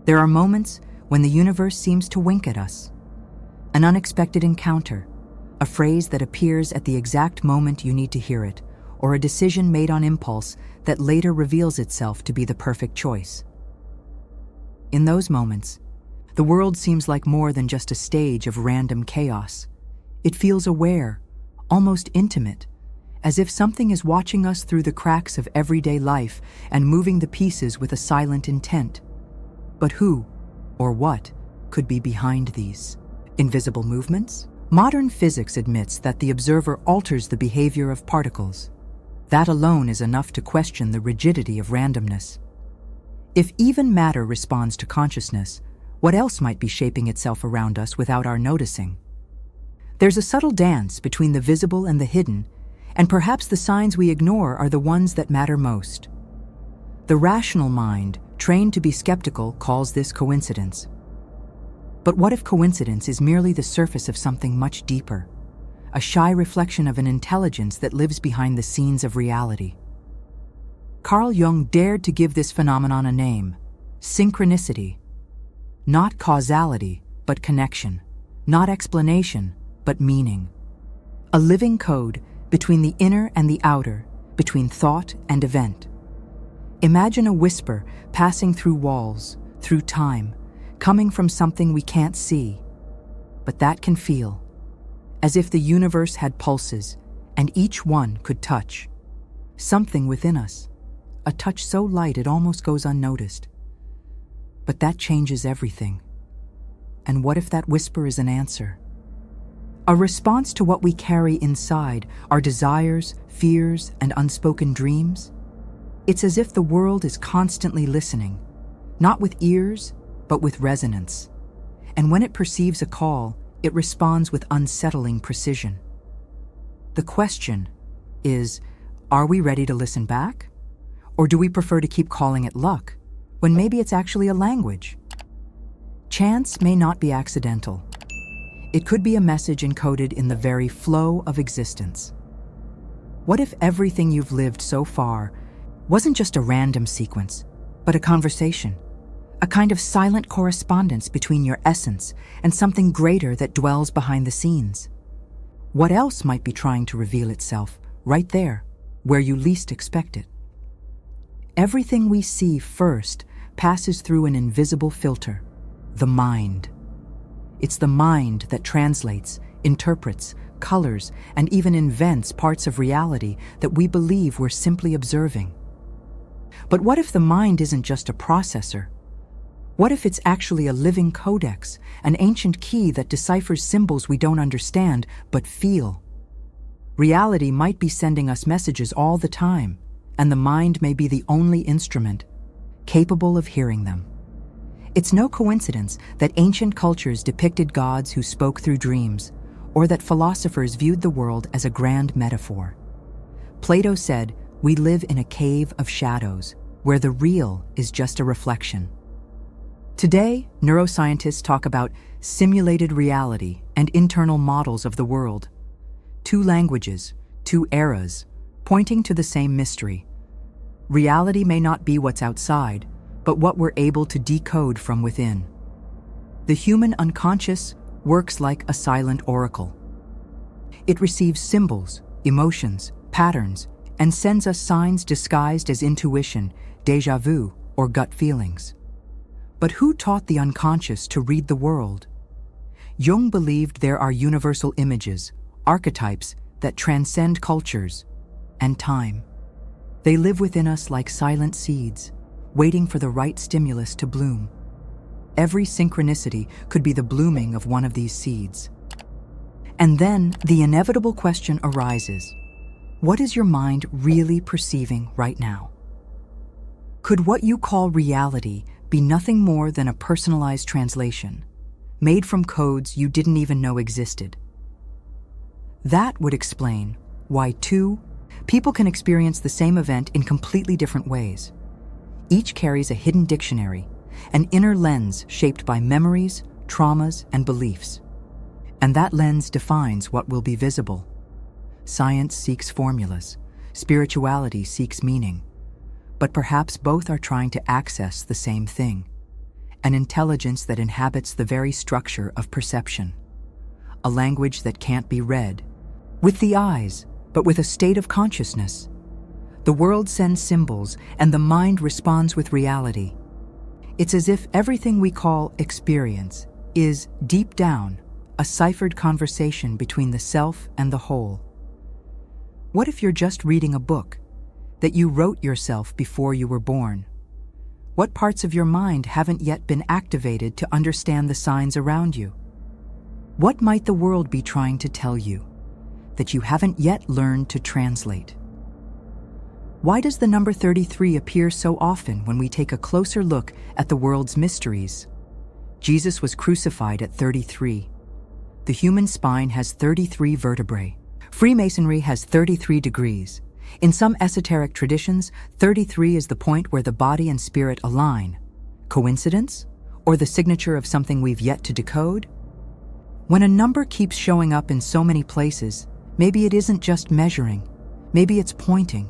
There are moments when the universe seems to wink at us. An unexpected encounter, a phrase that appears at the exact moment you need to hear it, or a decision made on impulse that later reveals itself to be the perfect choice. In those moments, the world seems like more than just a stage of random chaos. It feels aware, almost intimate, as if something is watching us through the cracks of everyday life and moving the pieces with a silent intent. But who, or what, could be behind these invisible movements? Modern physics admits that the observer alters the behavior of particles. That alone is enough to question the rigidity of randomness. If even matter responds to consciousness, what else might be shaping itself around us without our noticing? There's a subtle dance between the visible and the hidden, and perhaps the signs we ignore are the ones that matter most. The rational mind, trained to be skeptical, calls this coincidence. But what if coincidence is merely the surface of something much deeper, a shy reflection of an intelligence that lives behind the scenes of reality? Carl Jung dared to give this phenomenon a name: synchronicity. Not causality, but connection. Not explanation, but meaning. A living code between the inner and the outer, between thought and event. Imagine a whisper passing through walls, through time, coming from something we can't see, but that can feel, as if the universe had pulses, and each one could touch. Something within us, a touch so light it almost goes unnoticed. But that changes everything. And what if that whisper is an answer? A response to what we carry inside, our desires, fears, and unspoken dreams? It's as if the world is constantly listening, not with ears, but with resonance. And when it perceives a call, it responds with unsettling precision. The question is, are we ready to listen back? Or do we prefer to keep calling it luck, when maybe it's actually a language? Chance may not be accidental. It could be a message encoded in the very flow of existence. What if everything you've lived so far wasn't just a random sequence, but a conversation? A kind of silent correspondence between your essence and something greater that dwells behind the scenes. What else might be trying to reveal itself right there, where you least expect it? Everything we see first passes through an invisible filter, the mind. It's the mind that translates, interprets, colors, and even invents parts of reality that we believe we're simply observing. But what if the mind isn't just a processor? What if it's actually a living codex, an ancient key that deciphers symbols we don't understand but feel? Reality might be sending us messages all the time, and the mind may be the only instrument capable of hearing them. It's no coincidence that ancient cultures depicted gods who spoke through dreams, or that philosophers viewed the world as a grand metaphor. Plato said, "We live in a cave of shadows, where the real is just a reflection." Today, neuroscientists talk about simulated reality and internal models of the world. Two languages, two eras, pointing to the same mystery. Reality may not be what's outside, but what we're able to decode from within. The human unconscious works like a silent oracle. It receives symbols, emotions, patterns, and sends us signs disguised as intuition, déjà vu, or gut feelings. But who taught the unconscious to read the world? Jung believed there are universal images, archetypes that transcend cultures and time. They live within us like silent seeds, waiting for the right stimulus to bloom. Every synchronicity could be the blooming of one of these seeds. And then the inevitable question arises: what is your mind really perceiving right now? Could what you call reality be nothing more than a personalized translation, made from codes you didn't even know existed? That would explain why two people can experience the same event in completely different ways. Each carries a hidden dictionary, an inner lens shaped by memories, traumas, and beliefs. And that lens defines what will be visible. Science seeks formulas, spirituality seeks meaning. But perhaps both are trying to access the same thing. an intelligence that inhabits the very structure of perception, a language that can't be read with the eyes, but with a state of consciousness. The world sends symbols, and the mind responds with reality. It's as if everything we call experience is, deep down, a ciphered conversation between the self and the whole. What if you're just reading a book that you wrote yourself before you were born? What parts of your mind haven't yet been activated to understand the signs around you? What might the world be trying to tell you that you haven't yet learned to translate? Why does the number 33 appear so often when we take a closer look at the world's mysteries? Jesus was crucified at 33. The human spine has 33 vertebrae. Freemasonry has 33 degrees. In some esoteric traditions, 33 is the point where the body and spirit align. Coincidence? Or the signature of something we've yet to decode? When a number keeps showing up in so many places, maybe it isn't just measuring. Maybe it's pointing.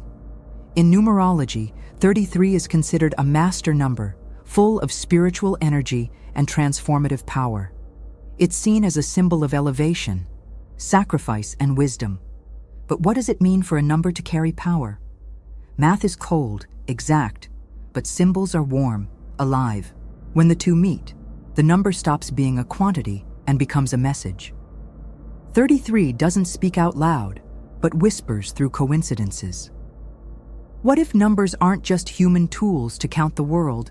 In numerology, 33 is considered a master number, full of spiritual energy and transformative power. It's seen as a symbol of elevation, sacrifice, and wisdom. But what does it mean for a number to carry power? Math is cold, exact, but symbols are warm, alive. When the two meet, the number stops being a quantity and becomes a message. 33 doesn't speak out loud, but whispers through coincidences. What if numbers aren't just human tools to count the world,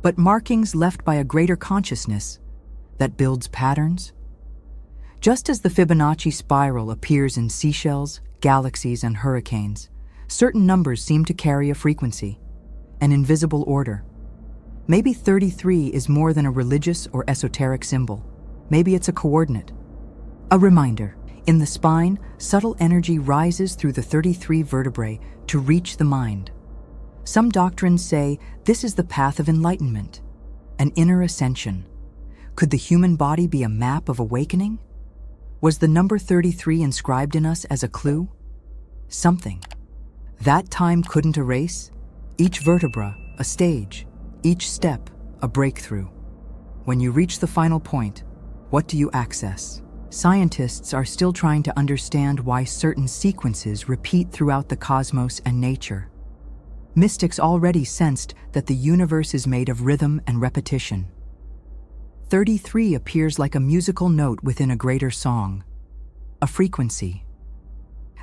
but markings left by a greater consciousness that builds patterns? Just as the Fibonacci spiral appears in seashells, galaxies, and hurricanes, certain numbers seem to carry a frequency, an invisible order. Maybe 33 is more than a religious or esoteric symbol. Maybe it's a coordinate, a reminder. In the spine, subtle energy rises through the 33 vertebrae to reach the mind. Some doctrines say this is the path of enlightenment, an inner ascension. Could the human body be a map of awakening? Was the number 33 inscribed in us as a clue? Something that time couldn't erase? Each vertebra, a stage. Each step, a breakthrough. When you reach the final point, what do you access? Scientists are still trying to understand why certain sequences repeat throughout the cosmos and nature. Mystics already sensed that the universe is made of rhythm and repetition. 33 appears like a musical note within a greater song, a frequency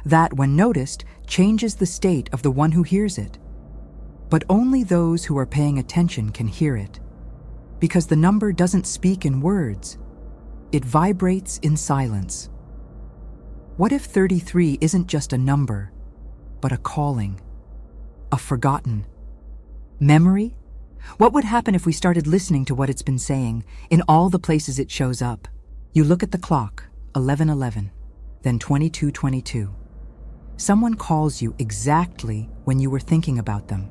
that, when noticed, changes the state of the one who hears it. But only those who are paying attention can hear it, because the number doesn't speak in words. It vibrates in silence. What if 33 isn't just a number, but a calling, a forgotten memory? What would happen if we started listening to what it's been saying in all the places it shows up? You look at the clock, 11:11, then 22:22. Someone calls you exactly when you were thinking about them.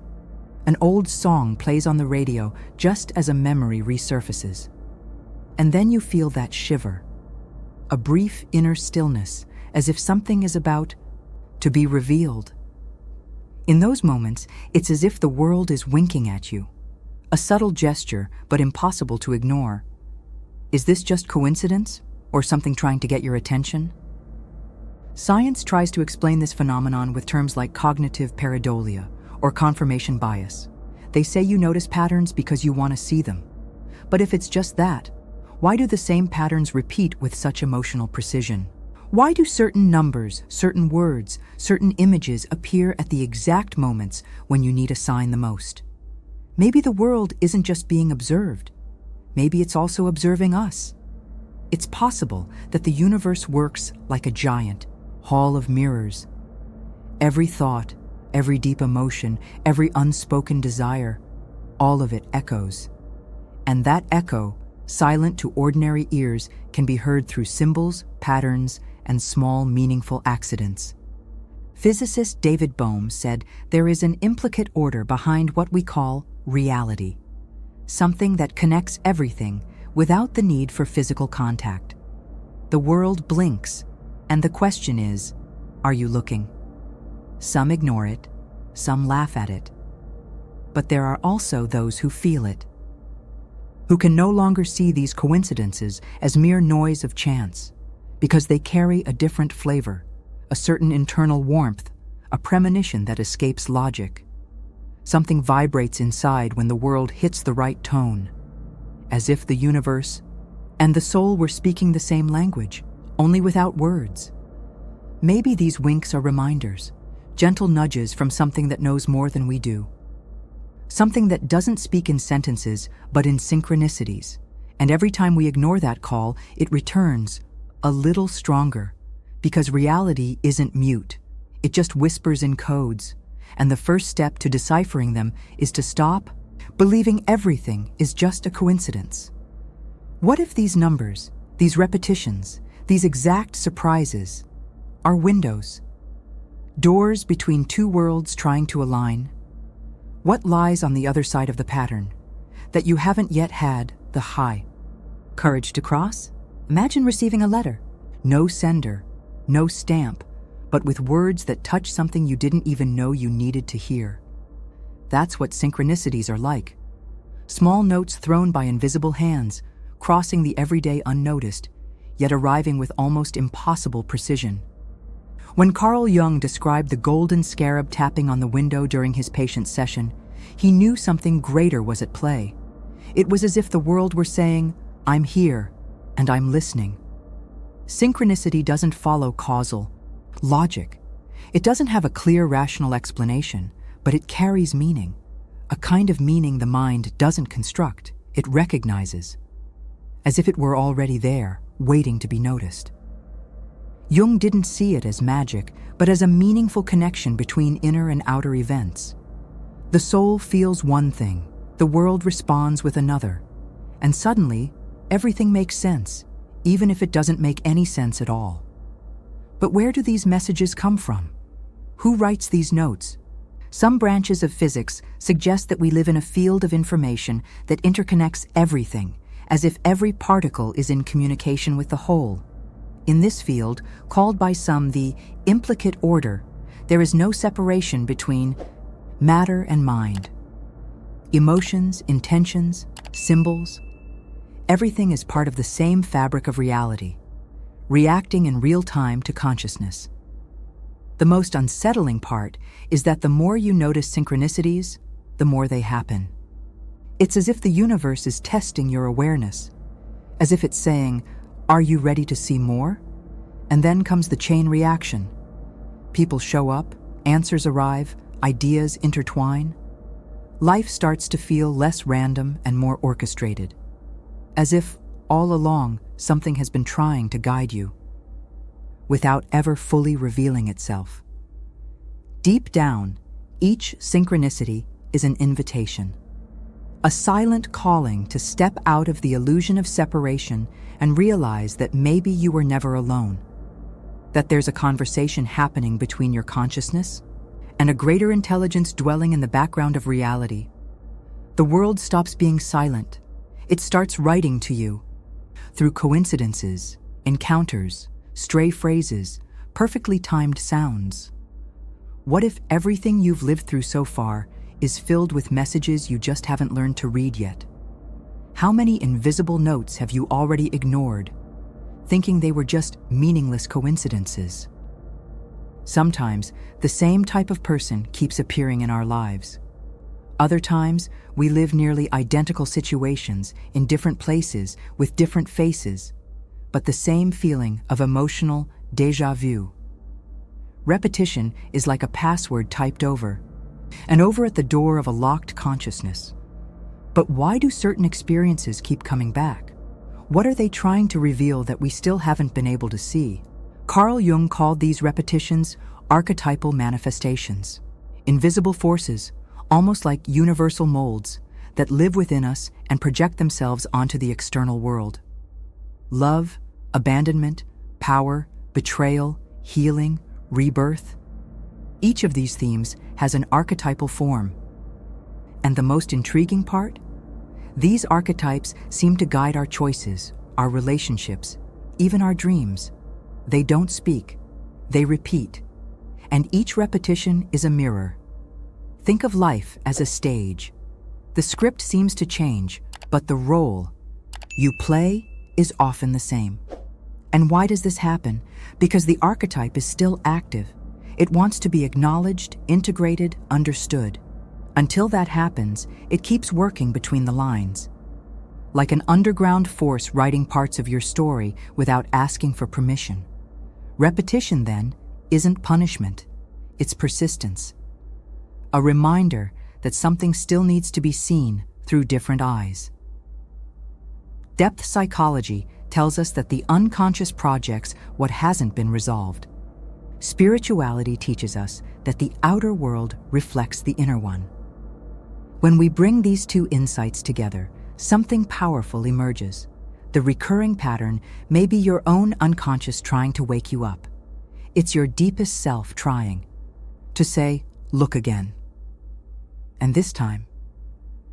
An old song plays on the radio just as a memory resurfaces. And then you feel that shiver, a brief inner stillness, as if something is about to be revealed. In those moments, it's as if the world is winking at you, a subtle gesture, but impossible to ignore. Is this just coincidence, or something trying to get your attention? Science tries to explain this phenomenon with terms like cognitive pareidolia, or confirmation bias. They say you notice patterns because you want to see them. But if it's just that, why do the same patterns repeat with such emotional precision? Why do certain numbers, certain words, certain images appear at the exact moments when you need a sign the most? Maybe the world isn't just being observed. Maybe it's also observing us. It's possible that the universe works like a giant hall of mirrors. Every thought, every deep emotion, every unspoken desire, all of it echoes. And that echo, silent to ordinary ears, can be heard through symbols, patterns, and small, meaningful accidents. Physicist David Bohm said there is an implicate order behind what we call reality, something that connects everything without the need for physical contact. The world blinks, and the question is, are you looking? Some ignore it, some laugh at it, but there are also those who feel it. who can no longer see these coincidences as mere noise of chance, because they carry a different flavor, a certain internal warmth, a premonition that escapes logic. Something vibrates inside when the world hits the right tone, as if the universe and the soul were speaking the same language, only without words. Maybe these winks are reminders, gentle nudges from something that knows more than we do. Something that doesn't speak in sentences, but in synchronicities. And every time we ignore that call, it returns a little stronger, because reality isn't mute. It just whispers in codes. And the first step to deciphering them is to stop believing everything is just a coincidence. What if these numbers, these repetitions, these exact surprises are windows? Doors between two worlds trying to align? What lies on the other side of the pattern that you haven't yet had the courage to cross? Imagine receiving a letter. No sender, no stamp, but with words that touch something you didn't even know you needed to hear. That's what synchronicities are like. Small notes thrown by invisible hands, crossing the everyday unnoticed, yet arriving with almost impossible precision. When Carl Jung described the golden scarab tapping on the window during his patient's session, he knew something greater was at play. It was as if the world were saying, "I'm here, and I'm listening." Synchronicity doesn't follow causal logic. It doesn't have a clear rational explanation, but it carries meaning, a kind of meaning the mind doesn't construct, it recognizes, as if it were already there, waiting to be noticed. Jung didn't see it as magic, but as a meaningful connection between inner and outer events. The soul feels one thing, the world responds with another, and suddenly, everything makes sense, even if it doesn't make any sense at all. But where do these messages come from? Who writes these notes? Some branches of physics suggest that we live in a field of information that interconnects everything, as if every particle is in communication with the whole. In this field, called by some the implicate order, there is no separation between matter and mind. Emotions, intentions, symbols, everything is part of the same fabric of reality, reacting in real time to consciousness. The most unsettling part is that the more you notice synchronicities, the more they happen. It's as if the universe is testing your awareness, as if it's saying, "Are you ready to see more?" And then comes the chain reaction. People show up, answers arrive, ideas intertwine. Life starts to feel less random and more orchestrated, as if, all along, something has been trying to guide you, without ever fully revealing itself. Deep down, each synchronicity is an invitation, a silent calling to step out of the illusion of separation and realize that maybe you were never alone, that there's a conversation happening between your consciousness and a greater intelligence dwelling in the background of reality. The world stops being silent. It starts writing to you through coincidences, encounters, stray phrases, perfectly timed sounds. What if everything you've lived through so far is filled with messages you just haven't learned to read yet? How many invisible notes have you already ignored, thinking they were just meaningless coincidences? Sometimes, the same type of person keeps appearing in our lives. Other times, we live nearly identical situations in different places with different faces, but the same feeling of emotional déjà vu. Repetition is like a password typed over, and over at the door of a locked consciousness. But why do certain experiences keep coming back? What are they trying to reveal that we still haven't been able to see? Carl Jung called these repetitions archetypal manifestations, invisible forces, almost like universal molds that live within us and project themselves onto the external world. Love, abandonment, power, betrayal, healing, rebirth. Each of these themes has an archetypal form. And the most intriguing part? These archetypes seem to guide our choices, our relationships, even our dreams. They don't speak, they repeat. And each repetition is a mirror. Think of life as a stage. The script seems to change, But the role you play is often the same. And why does this happen? Because the archetype is still active. It wants to be acknowledged, integrated, understood. Until that happens, it keeps working between the lines. Like an underground force writing parts of your story without asking for permission. Repetition, then, isn't punishment. It's persistence. A reminder that something still needs to be seen through different eyes. Depth psychology tells us that the unconscious projects what hasn't been resolved. Spirituality teaches us that the outer world reflects the inner one. When we bring these two insights together, something powerful emerges. The recurring pattern may be your own unconscious trying to wake you up. It's your deepest self trying to say, look again. And this time,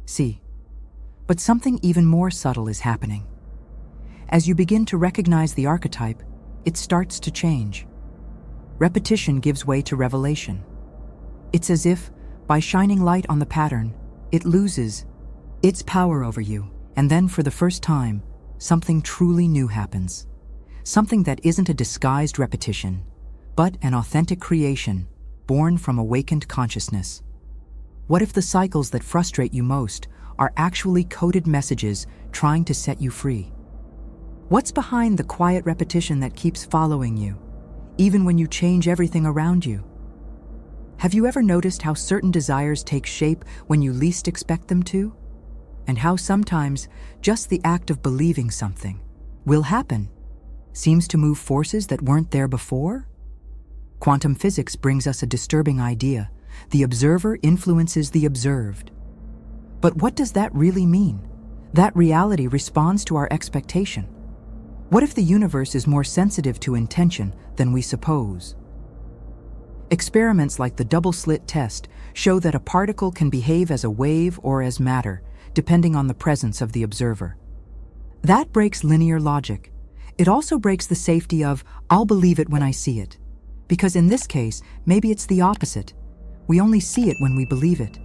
see. But something even more subtle is happening. As you begin to recognize the archetype, it starts to change. Repetition gives way to revelation. It's as if, by shining light on the pattern, it loses its power over you, and then for the first time, something truly new happens. Something that isn't a disguised repetition, but an authentic creation, born from awakened consciousness. What if the cycles that frustrate you most are actually coded messages trying to set you free? What's behind the quiet repetition that keeps following you, even when you change everything around you? Have you ever noticed how certain desires take shape when you least expect them to? And how sometimes just the act of believing something will happen seems to move forces that weren't there before? Quantum physics brings us a disturbing idea. The observer influences the observed. But what does that really mean? That reality responds to our expectation. What if the universe is more sensitive to intention than we suppose? Experiments like the double-slit test show that a particle can behave as a wave or as matter, depending on the presence of the observer. That breaks linear logic. It also breaks the safety of, I'll believe it when I see it. Because in this case, maybe it's the opposite. We only see it when we believe it.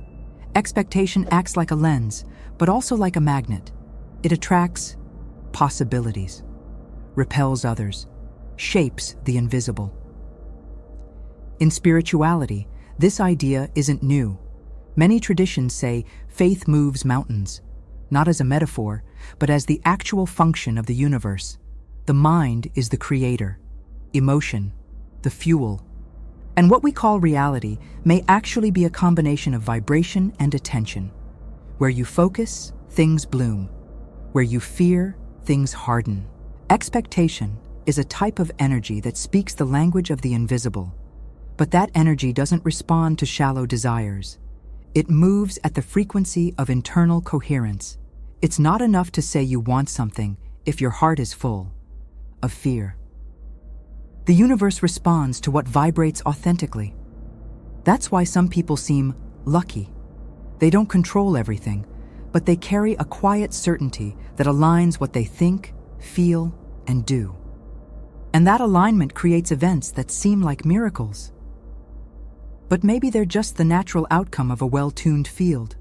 Expectation acts like a lens, but also like a magnet. It attracts possibilities, repels others, shapes the invisible. In spirituality, this idea isn't new. Many traditions say faith moves mountains, not as a metaphor, but as the actual function of the universe. The mind is the creator, emotion, the fuel. And what we call reality may actually be a combination of vibration and attention. Where you focus, things bloom. Where you fear, things harden. Expectation is a type of energy that speaks the language of the invisible. But that energy doesn't respond to shallow desires. It moves at the frequency of internal coherence. It's not enough to say you want something if your heart is full of fear. The universe responds to what vibrates authentically. That's why some people seem lucky. They don't control everything, but they carry a quiet certainty that aligns what they think, feel, and do. And that alignment creates events that seem like miracles. But maybe they're just the natural outcome of a well-tuned field.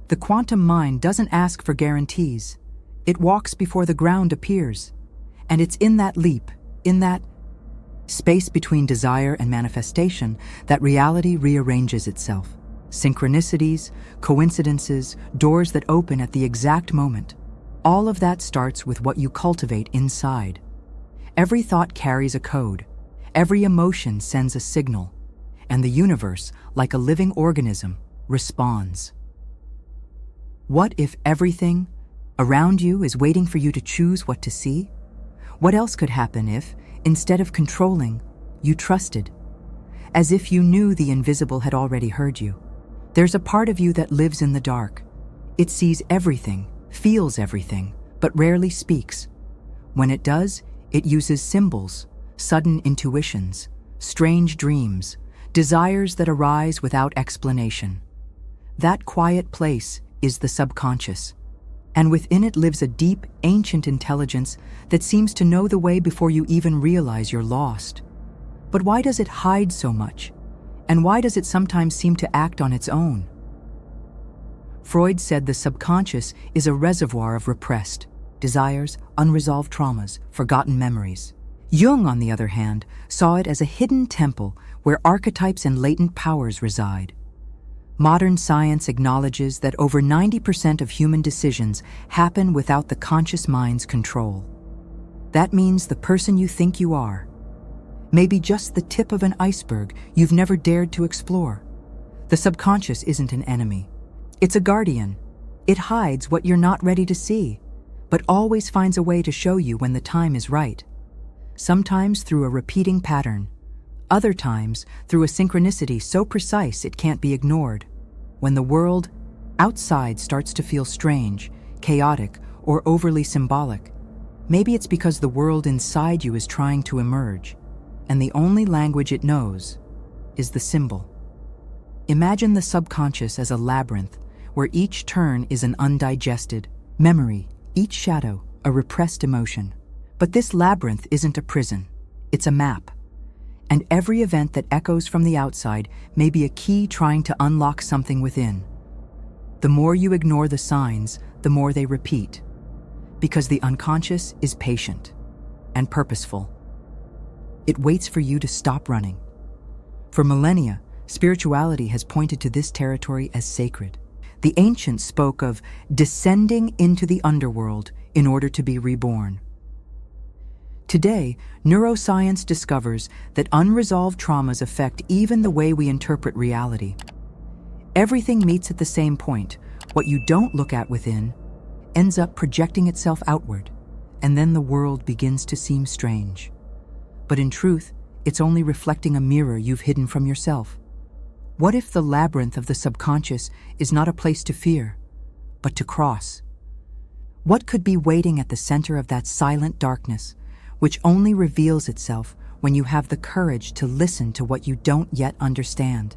The quantum mind doesn't ask for guarantees. It walks before the ground appears. And it's in that leap, in that space between desire and manifestation, that reality rearranges itself. Synchronicities, coincidences, doors that open at the exact moment. All of that starts with what you cultivate inside. Every thought carries a code. Every emotion sends a signal. And the universe, like a living organism, responds. What if everything around you is waiting for you to choose what to see? What else could happen if, instead of controlling, you trusted? As if you knew the invisible had already heard you. There's a part of you that lives in the dark. It sees everything, feels everything, but rarely speaks. When it does, it uses symbols, sudden intuitions, strange dreams, desires that arise without explanation. That quiet place is the subconscious, and within it lives a deep, ancient intelligence that seems to know the way before you even realize you're lost. But why does it hide so much? And why does it sometimes seem to act on its own? Freud said the subconscious is a reservoir of repressed desires, unresolved traumas, forgotten memories. Jung, on the other hand, saw it as a hidden temple where archetypes and latent powers reside. Modern science acknowledges that over 90% of human decisions happen without the conscious mind's control. That means the person you think you are may be just the tip of an iceberg you've never dared to explore. The subconscious isn't an enemy. It's a guardian. It hides what you're not ready to see, but always finds a way to show you when the time is right. Sometimes through a repeating pattern, other times through a synchronicity so precise it can't be ignored. When the world outside starts to feel strange, chaotic, or overly symbolic, maybe it's because the world inside you is trying to emerge, and the only language it knows is the symbol. Imagine the subconscious as a labyrinth where each turn is an undigested memory, each shadow a repressed emotion. But this labyrinth isn't a prison, it's a map. And every event that echoes from the outside may be a key trying to unlock something within. The more you ignore the signs, the more they repeat. Because the unconscious is patient and purposeful. It waits for you to stop running. For millennia, spirituality has pointed to this territory as sacred. The ancients spoke of descending into the underworld in order to be reborn. Today, neuroscience discovers that unresolved traumas affect even the way we interpret reality. Everything meets at the same point. What you don't look at within ends up projecting itself outward, and then the world begins to seem strange. But in truth, it's only reflecting a mirror you've hidden from yourself. What if the labyrinth of the subconscious is not a place to fear, but to cross? What could be waiting at the center of that silent darkness, which only reveals itself when you have the courage to listen to what you don't yet understand?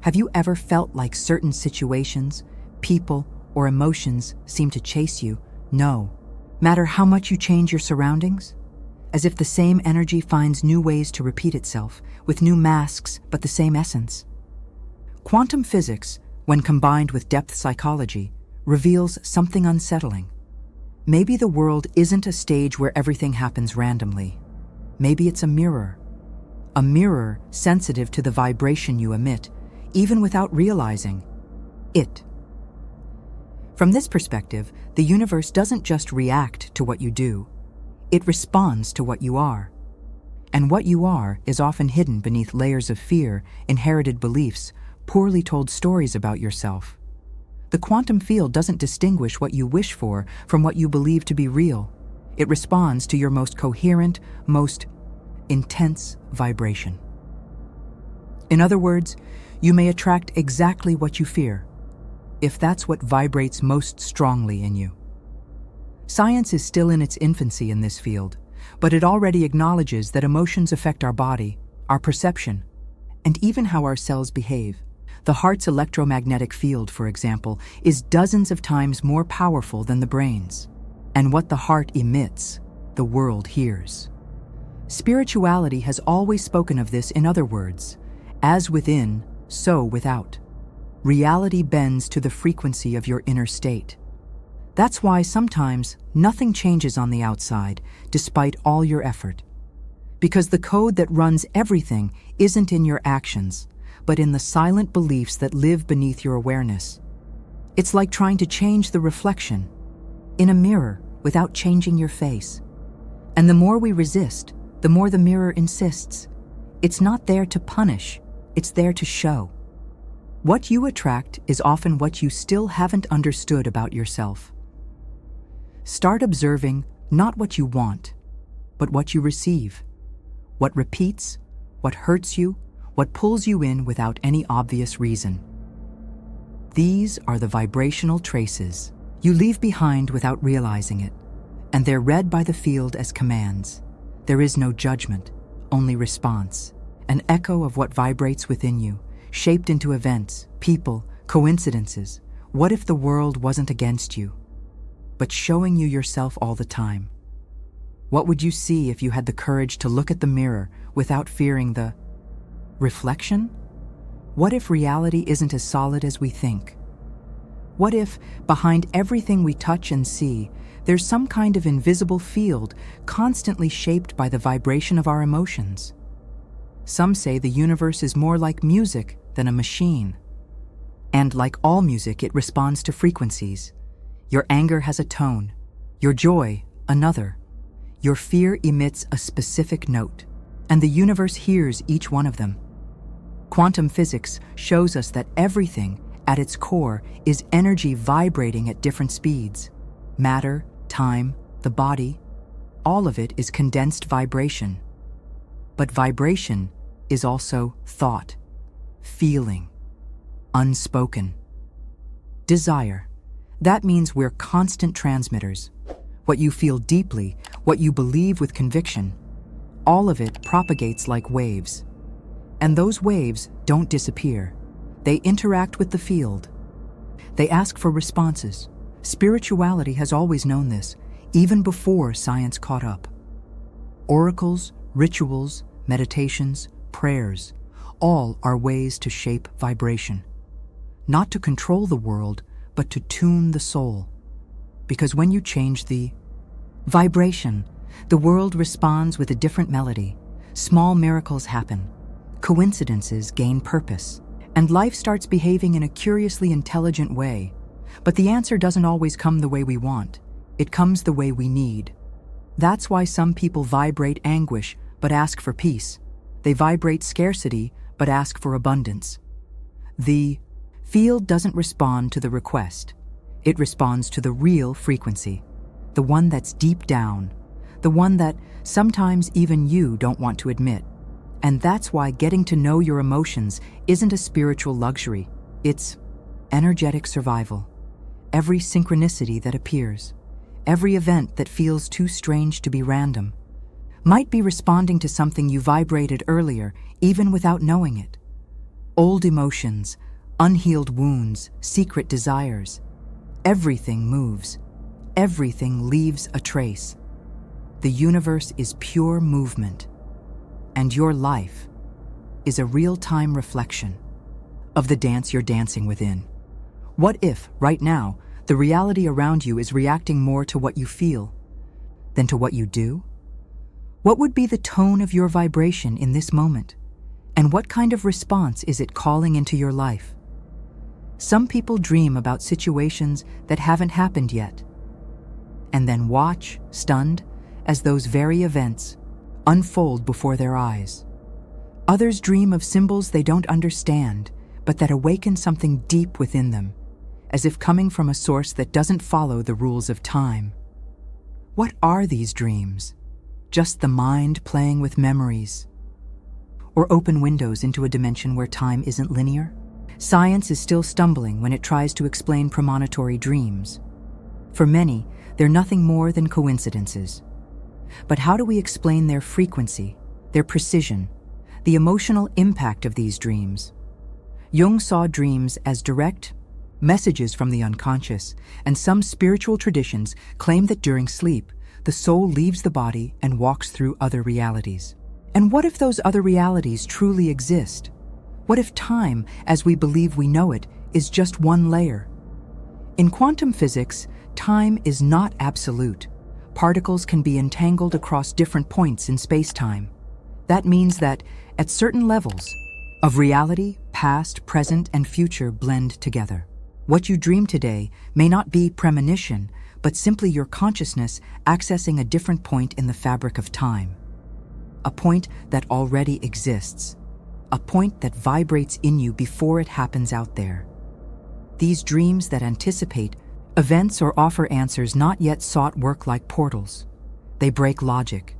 Have you ever felt like certain situations, people, or emotions seem to chase you? No matter how much you change your surroundings? As if the same energy finds new ways to repeat itself, with new masks but the same essence. Quantum physics, when combined with depth psychology, reveals something unsettling. Maybe the world isn't a stage where everything happens randomly. Maybe it's a mirror sensitive to the vibration you emit, even without realizing it. From this perspective, the universe doesn't just react to what you do, it responds to what you are. And what you are is often hidden beneath layers of fear, inherited beliefs, poorly told stories about yourself. The quantum field doesn't distinguish what you wish for from what you believe to be real. It responds to your most coherent, most intense vibration. In other words, you may attract exactly what you fear, if that's what vibrates most strongly in you. Science is still in its infancy in this field, but it already acknowledges that emotions affect our body, our perception, and even how our cells behave. The heart's electromagnetic field, for example, is dozens of times more powerful than the brain's. And what the heart emits, the world hears. Spirituality has always spoken of this in other words: as within, so without. Reality bends to the frequency of your inner state. That's why sometimes nothing changes on the outside, despite all your effort. Because the code that runs everything isn't in your actions, but in the silent beliefs that live beneath your awareness. It's like trying to change the reflection in a mirror without changing your face. And the more we resist, the more the mirror insists. It's not there to punish, it's there to show. What you attract is often what you still haven't understood about yourself. Start observing not what you want, but what you receive. What repeats, what hurts you, what pulls you in without any obvious reason. These are the vibrational traces you leave behind without realizing it, and they're read by the field as commands. There is no judgment, only response, an echo of what vibrates within you, shaped into events, people, coincidences. What if the world wasn't against you, but showing you yourself all the time? What would you see if you had the courage to look at the mirror without fearing the reflection? What if reality isn't as solid as we think? What if, behind everything we touch and see, there's some kind of invisible field constantly shaped by the vibration of our emotions? Some say the universe is more like music than a machine. And like all music, it responds to frequencies. Your anger has a tone, your joy another. Your fear emits a specific note, and the universe hears each one of them. Quantum physics shows us that everything, at its core, is energy vibrating at different speeds. Matter, time, the body, all of it is condensed vibration. But vibration is also thought, feeling, unspoken. Desire. That means we're constant transmitters. What you feel deeply, what you believe with conviction, all of it propagates like waves. And those waves don't disappear. They interact with the field. They ask for responses. Spirituality has always known this, even before science caught up. Oracles, rituals, meditations, prayers, all are ways to shape vibration. Not to control the world, but to tune the soul. Because when you change the vibration, the world responds with a different melody. Small miracles happen. Coincidences gain purpose. And life starts behaving in a curiously intelligent way. But the answer doesn't always come the way we want. It comes the way we need. That's why some people vibrate anguish, but ask for peace. They vibrate scarcity, but ask for abundance. The field doesn't respond to the request. It responds to the real frequency, the one that's deep down, the one that sometimes even you don't want to admit. And that's why getting to know your emotions isn't a spiritual luxury. It's energetic survival. Every synchronicity that appears, every event that feels too strange to be random, might be responding to something you vibrated earlier, even without knowing it. Old emotions, unhealed wounds, secret desires. Everything moves. Everything leaves a trace. The universe is pure movement. And your life is a real-time reflection of the dance you're dancing within. What if, right now, the reality around you is reacting more to what you feel than to what you do? What would be the tone of your vibration in this moment? And what kind of response is it calling into your life? Some people dream about situations that haven't happened yet, and then watch, stunned, as those very events unfold before their eyes. Others dream of symbols they don't understand, but that awaken something deep within them, as if coming from a source that doesn't follow the rules of time. What are these dreams? Just the mind playing with memories? Or open windows into a dimension where time isn't linear? Science is still stumbling when it tries to explain premonitory dreams. For many, they're nothing more than coincidences. But how do we explain their frequency, their precision, the emotional impact of these dreams? Jung saw dreams as direct messages from the unconscious, and some spiritual traditions claim that during sleep, the soul leaves the body and walks through other realities. And what if those other realities truly exist? What if time, as we believe we know it, is just one layer? In quantum physics, time is not absolute. Particles can be entangled across different points in space-time. That means that, at certain levels of reality, past, present, and future blend together. What you dream today may not be premonition, but simply your consciousness accessing a different point in the fabric of time. A point that already exists. A point that vibrates in you before it happens out there. These dreams that anticipate events or offer answers not yet sought work like portals. They break logic.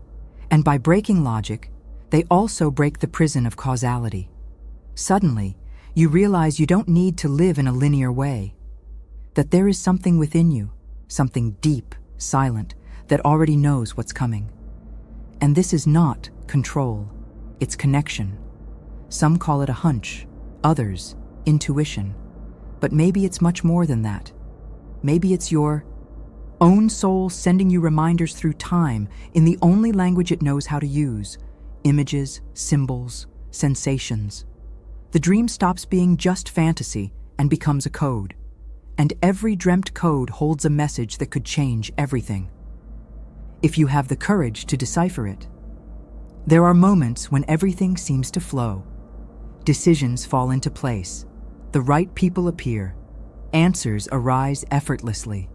And by breaking logic, they also break the prison of causality. Suddenly, you realize you don't need to live in a linear way. That there is something within you, something deep, silent, that already knows what's coming. And this is not control, it's connection. Some call it a hunch, others, intuition. But maybe it's much more than that. Maybe it's your own soul sending you reminders through time in the only language it knows how to use: images, symbols, sensations. The dream stops being just fantasy and becomes a code. and every dreamt code holds a message that could change everything, if you have the courage to decipher it. There are moments when everything seems to flow. Decisions fall into place. The right people appear. Answers arise effortlessly,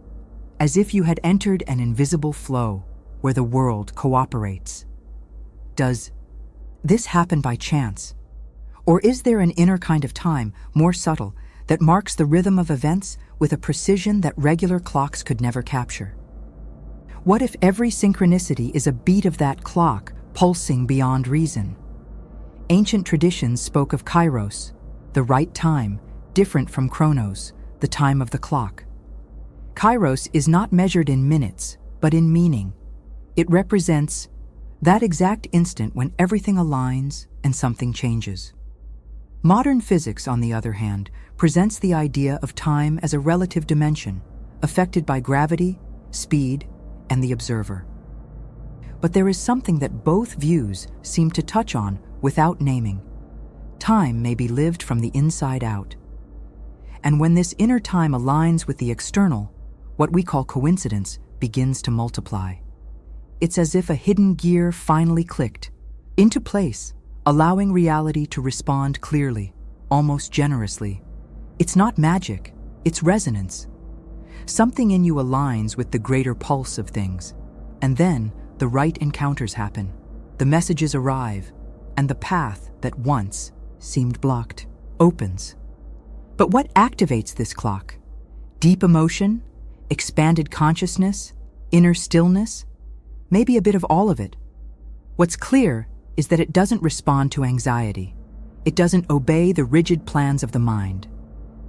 as if you had entered an invisible flow where the world cooperates. Does this happen by chance? Or is there an inner kind of time, more subtle, that marks the rhythm of events with a precision that regular clocks could never capture? What if every synchronicity is a beat of that clock, pulsing beyond reason? Ancient traditions spoke of kairos, the right time, different from chronos, the time of the clock. Kairos is not measured in minutes, but in meaning. It represents that exact instant when everything aligns and something changes. Modern physics, on the other hand, presents the idea of time as a relative dimension, affected by gravity, speed, and the observer. But there is something that both views seem to touch on without naming. Time may be lived from the inside out. And when this inner time aligns with the external, what we call coincidence begins to multiply. It's as if a hidden gear finally clicked into place, allowing reality to respond clearly, almost generously. It's not magic, it's resonance. Something in you aligns with the greater pulse of things, and then the right encounters happen. The messages arrive, and the path that once seemed blocked opens. But what activates this clock? Deep emotion? Expanded consciousness? Inner stillness? Maybe a bit of all of it. What's clear is that it doesn't respond to anxiety. It doesn't obey the rigid plans of the mind.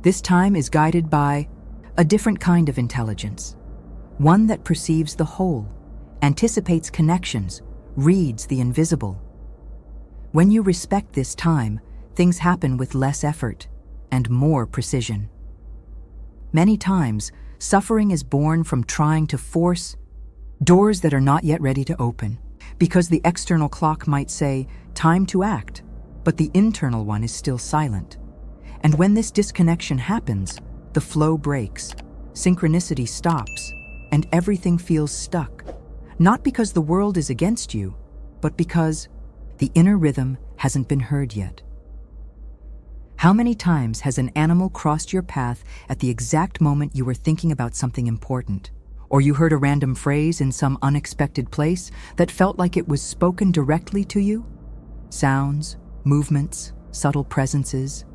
This time is guided by a different kind of intelligence, one that perceives the whole, anticipates connections, reads the invisible. When you respect this time, things happen with less effort and more precision. Many times, suffering is born from trying to force doors that are not yet ready to open, because the external clock might say, time to act, but the internal one is still silent. And when this disconnection happens, the flow breaks, synchronicity stops, and everything feels stuck. Not because the world is against you, but because the inner rhythm hasn't been heard yet. How many times has an animal crossed your path at the exact moment you were thinking about something important? Or you heard a random phrase in some unexpected place that felt like it was spoken directly to you? Sounds, movements, subtle presences.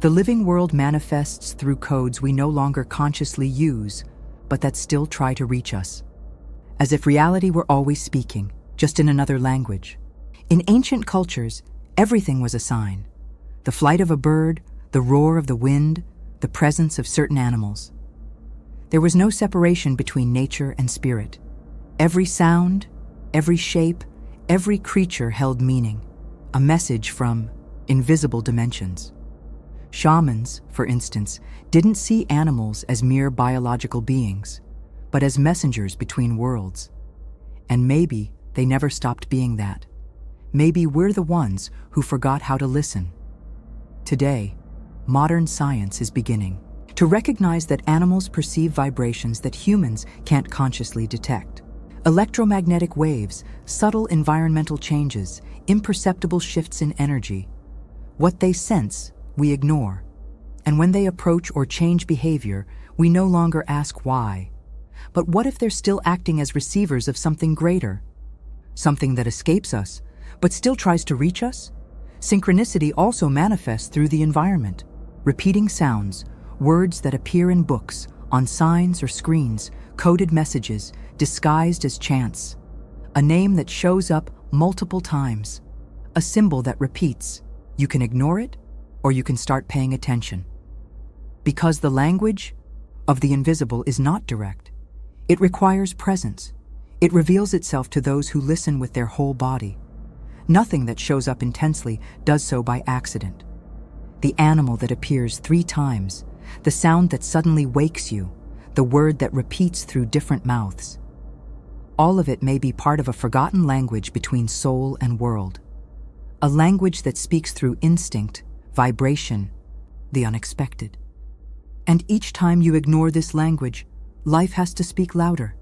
The living world manifests through codes we no longer consciously use, but that still try to reach us. As if reality were always speaking, just in another language. In ancient cultures, everything was a sign. The flight of a bird, the roar of the wind, the presence of certain animals. There was no separation between nature and spirit. Every sound, every shape, every creature held meaning, a message from invisible dimensions. Shamans, for instance, didn't see animals as mere biological beings, but as messengers between worlds. And maybe they never stopped being that. Maybe we're the ones who forgot how to listen. Today, modern science is beginning to recognize that animals perceive vibrations that humans can't consciously detect. Electromagnetic waves, subtle environmental changes, imperceptible shifts in energy. What they sense, we ignore. And when they approach or change behavior, we no longer ask why. But what if they're still acting as receivers of something greater? Something that escapes us, but still tries to reach us? Synchronicity also manifests through the environment. Repeating sounds, words that appear in books, on signs or screens, coded messages, disguised as chants. A name that shows up multiple times. A symbol that repeats. You can ignore it, or you can start paying attention. Because the language of the invisible is not direct. It requires presence. It reveals itself to those who listen with their whole body. Nothing that shows up intensely does so by accident. The animal that appears 3 times, the sound that suddenly wakes you, the word that repeats through different mouths. All of it may be part of a forgotten language between soul and world. A language that speaks through instinct, vibration, the unexpected. And each time you ignore this language, life has to speak louder.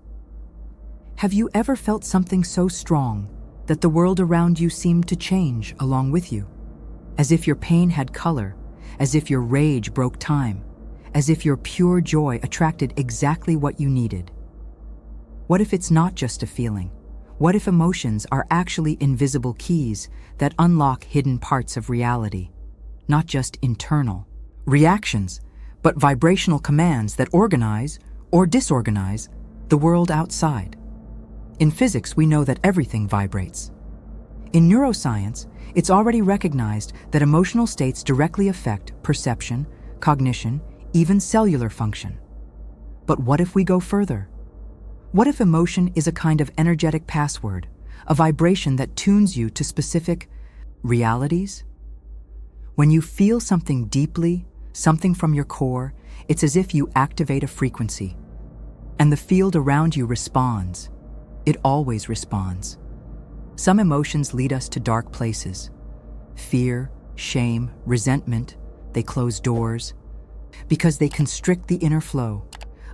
Have you ever felt something so strong that the world around you seemed to change along with you? As if your pain had color, as if your rage broke time, as if your pure joy attracted exactly what you needed. What if it's not just a feeling? What if emotions are actually invisible keys that unlock hidden parts of reality? Not just internal reactions, but vibrational commands that organize or disorganize the world outside. In physics, we know that everything vibrates. In neuroscience, it's already recognized that emotional states directly affect perception, cognition, even cellular function. But what if we go further? What if emotion is a kind of energetic password, a vibration that tunes you to specific realities? When you feel something deeply, something from your core, it's as if you activate a frequency, and the field around you responds. It always responds. Some emotions lead us to dark places. Fear, shame, resentment, they close doors because they constrict the inner flow.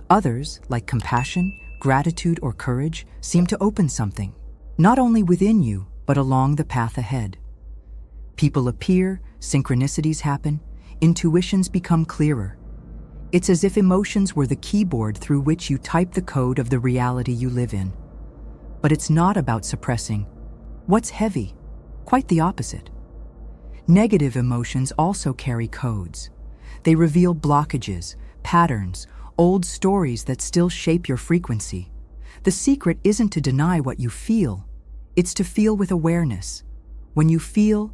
Others, like compassion, gratitude, or courage, seem to open something, not only within you, but along the path ahead. People appear, synchronicities happen, intuitions become clearer. It's as if emotions were the keyboard through which you type the code of the reality you live in. But it's not about suppressing what's heavy, quite the opposite. Negative emotions also carry codes. They reveal blockages, patterns, old stories that still shape your frequency. The secret isn't to deny what you feel, it's to feel with awareness. When you feel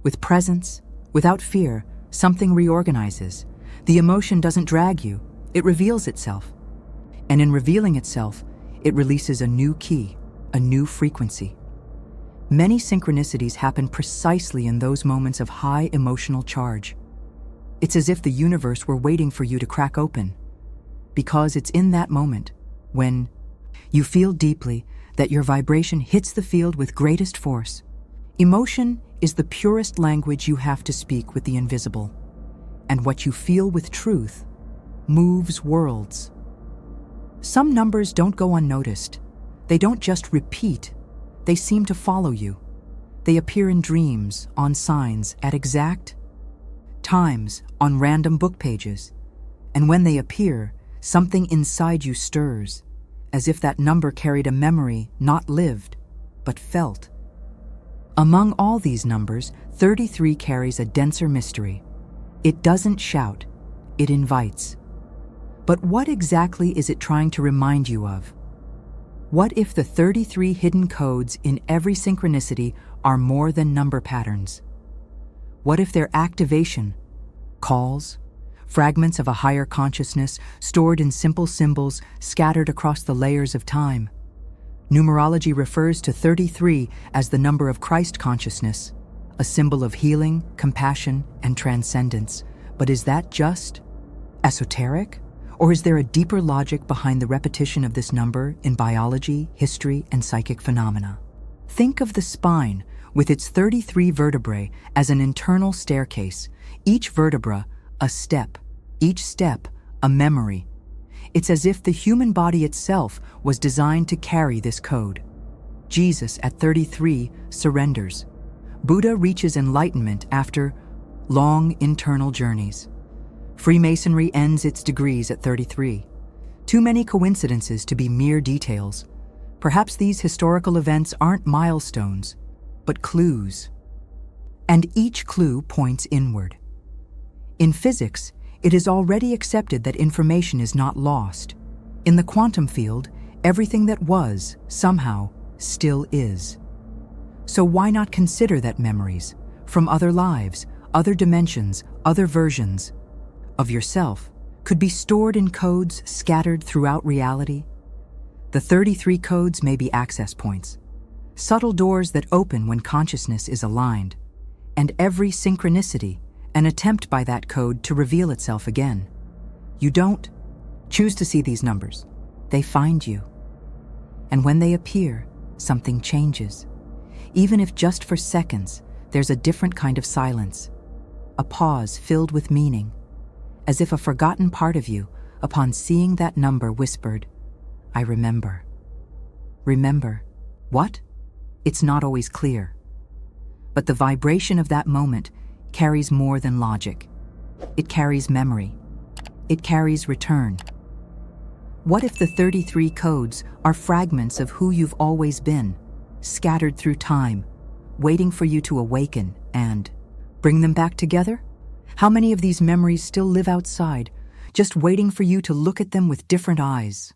with presence, without fear, something reorganizes. The emotion doesn't drag you, it reveals itself. And in revealing itself, it releases a new key, a new frequency. Many synchronicities happen precisely in those moments of high emotional charge. It's as if the universe were waiting for you to crack open, because it's in that moment, when you feel deeply, that your vibration hits the field with greatest force. Emotion is the purest language you have to speak with the invisible, and what you feel with truth moves worlds. Some numbers don't go unnoticed. They don't just repeat, they seem to follow you. They appear in dreams, on signs, at exact times, on random book pages. And when they appear, something inside you stirs, as if that number carried a memory not lived, but felt. Among all these numbers, 33 carries a denser mystery. It doesn't shout, it invites. But what exactly is it trying to remind you of? What if the 33 hidden codes in every synchronicity are more than number patterns? What if their activation, calls, fragments of a higher consciousness stored in simple symbols scattered across the layers of time? Numerology refers to 33 as the number of Christ consciousness, a symbol of healing, compassion, and transcendence. But is that just esoteric? Or is there a deeper logic behind the repetition of this number in biology, history, and psychic phenomena? Think of the spine, with its 33 vertebrae, as an internal staircase, each vertebra a step, each step a memory. It's as if the human body itself was designed to carry this code. Jesus, at 33, surrenders. Buddha reaches enlightenment after long internal journeys. Freemasonry ends its degrees at 33. Too many coincidences to be mere details. Perhaps these historical events aren't milestones, but clues. And each clue points inward. In physics, it is already accepted that information is not lost. In the quantum field, everything that was, somehow, still is. So why not consider that memories, from other lives, other dimensions, other versions of yourself, could be stored in codes scattered throughout reality? The 33 codes may be access points, subtle doors that open when consciousness is aligned, and every synchronicity, an attempt by that code to reveal itself again. You don't choose to see these numbers. They find you. And when they appear, something changes. Even if just for seconds, there's a different kind of silence, a pause filled with meaning. as if a forgotten part of you, upon seeing that number, whispered, "I remember." Remember. What? It's not always clear. But the vibration of that moment carries more than logic. It carries memory. It carries return. What if the 33 codes are fragments of who you've always been, scattered through time, waiting for you to awaken and bring them back together? How many of these memories still live outside, just waiting for you to look at them with different eyes?